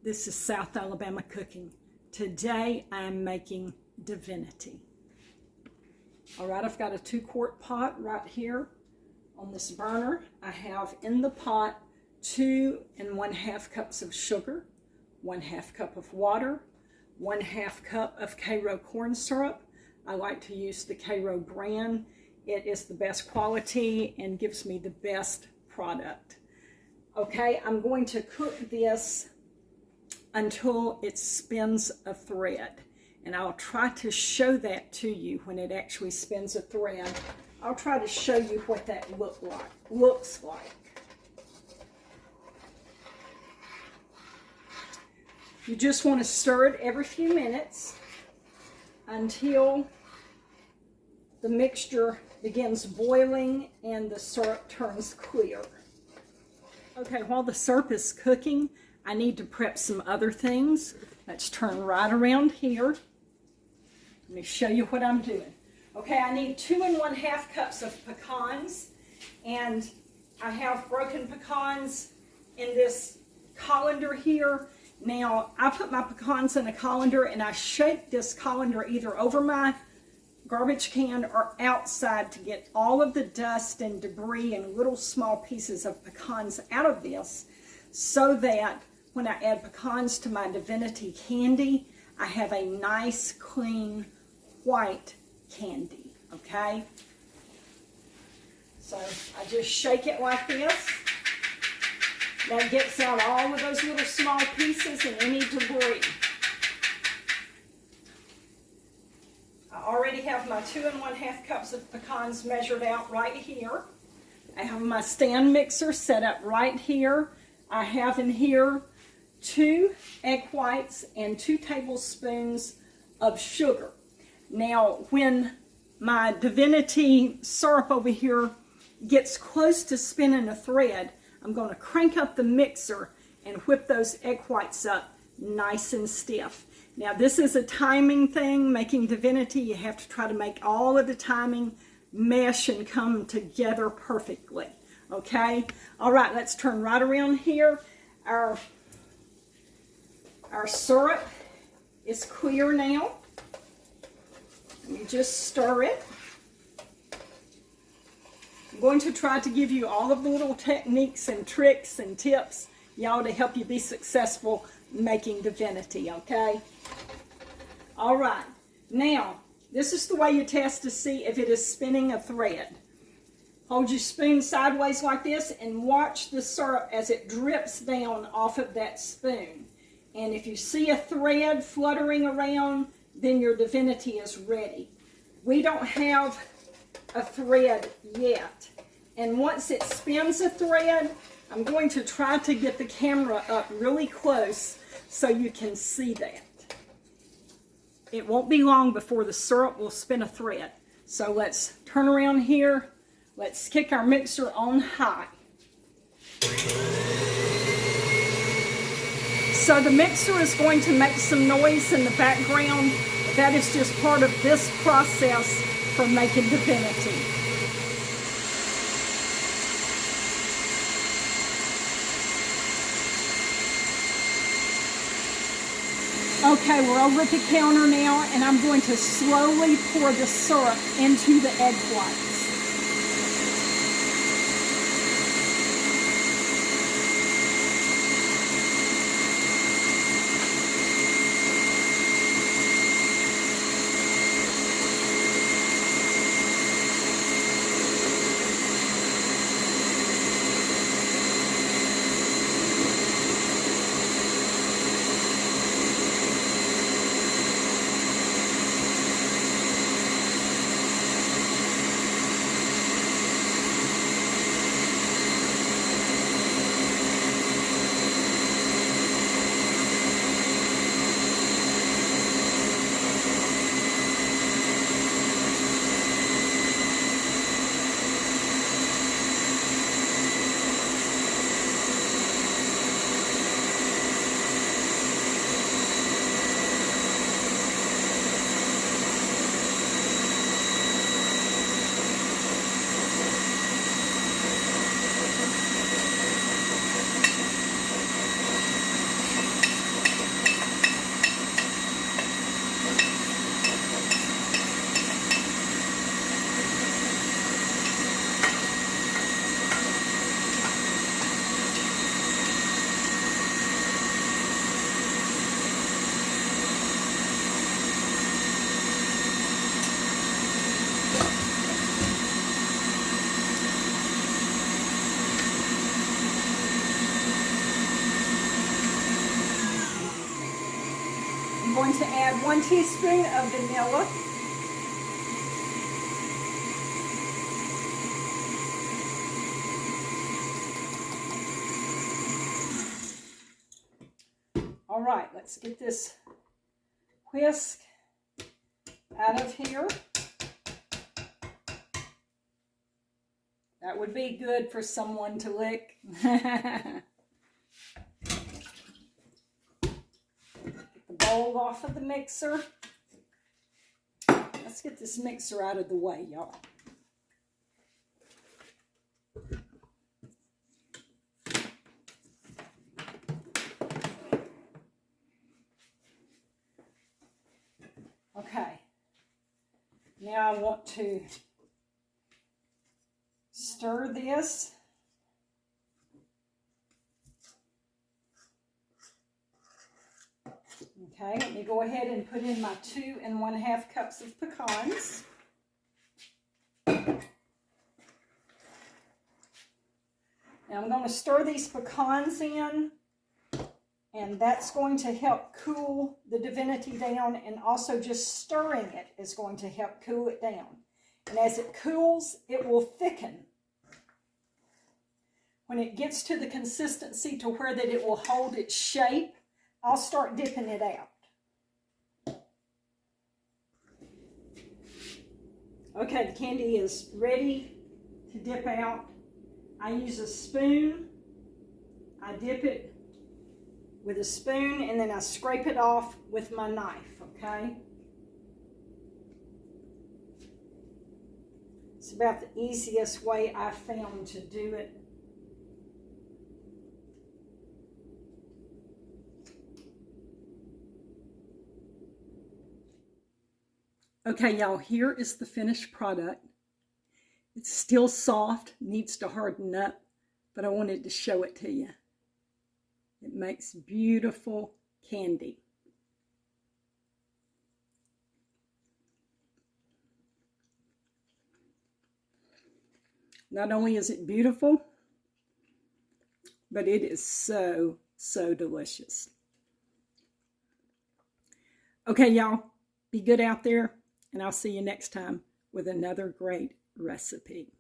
This is South Alabama Cooking. Today I am making Divinity. All right, I've got a 2-quart pot right here on this burner. I have in the pot 2 1/2 cups of sugar, 1/2 cup of water, 1/2 cup of Karo corn syrup. I like to use the Karo brand. It is the best quality and gives me the best product. Okay, I'm going to cook this until it spins a thread. And I'll try to show that to you when it actually spins a thread. I'll try to show you what that looks like. You just want to stir it every few minutes until the mixture begins boiling and the syrup turns clear. Okay, while the syrup is cooking, I need to prep some other things. Let's turn right around here. Let me show you what I'm doing. Okay, I need 2 1/2 cups of pecans, and I have broken pecans in this colander here. Now, I put my pecans in a colander and I shake this colander either over my garbage can or outside to get all of the dust and debris and little small pieces of pecans out of this, so that when I add pecans to my Divinity candy, I have a nice, clean, white candy, okay? So I just shake it like this. That gets out all of those little small pieces and any debris. I already have my 2 1/2 cups of pecans measured out right here. I have my stand mixer set up right here. I have in here 2 egg whites and 2 tablespoons of sugar. Now, when my Divinity syrup over here gets close to spinning a thread, I'm going to crank up the mixer and whip those egg whites up nice and stiff. Now, this is a timing thing. Making Divinity, you have to try to make all of the timing mesh and come together perfectly. Okay? All right, let's turn right around here. Our syrup is clear now. Let me just stir it. I'm going to try to give you all of the little techniques and tricks and tips, y'all, to help you be successful making Divinity, okay? All right. Now, this is the way you test to see if it is spinning a thread. Hold your spoon sideways like this and watch the syrup as it drips down off of that spoon. And if you see a thread fluttering around, then your Divinity is ready. We don't have a thread yet. And once it spins a thread, I'm going to try to get the camera up really close so you can see that. It won't be long before the syrup will spin a thread. So let's turn around here. Let's kick our mixer on high. So the mixer is going to make some noise in the background. That is just part of this process for making Divinity. Okay, we're over at the counter now, and I'm going to slowly pour the syrup into the egg whites. I'm going to add 1 teaspoon of vanilla. All right, let's get this whisk out of here. That would be good for someone to lick. Get the bowl off of the mixer. Let's get this mixer out of the way, y'all. Okay, now I want to stir this. Okay, let me go ahead and put in my 2 1/2 cups of pecans. Now I'm going to stir these pecans in, and that's going to help cool the Divinity down, and also just stirring it is going to help cool it down. And as it cools, it will thicken. When it gets to the consistency to where that it will hold its shape, I'll start dipping it out. Okay, the candy is ready to dip out. I use a spoon. I dip it with a spoon, and then I scrape it off with my knife, okay? It's about the easiest way I've found to do it. Okay, y'all, here is the finished product. It's still soft, needs to harden up, but I wanted to show it to you. It makes beautiful candy. Not only is it beautiful, but it is so, so delicious. Okay, y'all, be good out there, and I'll see you next time with another great recipe.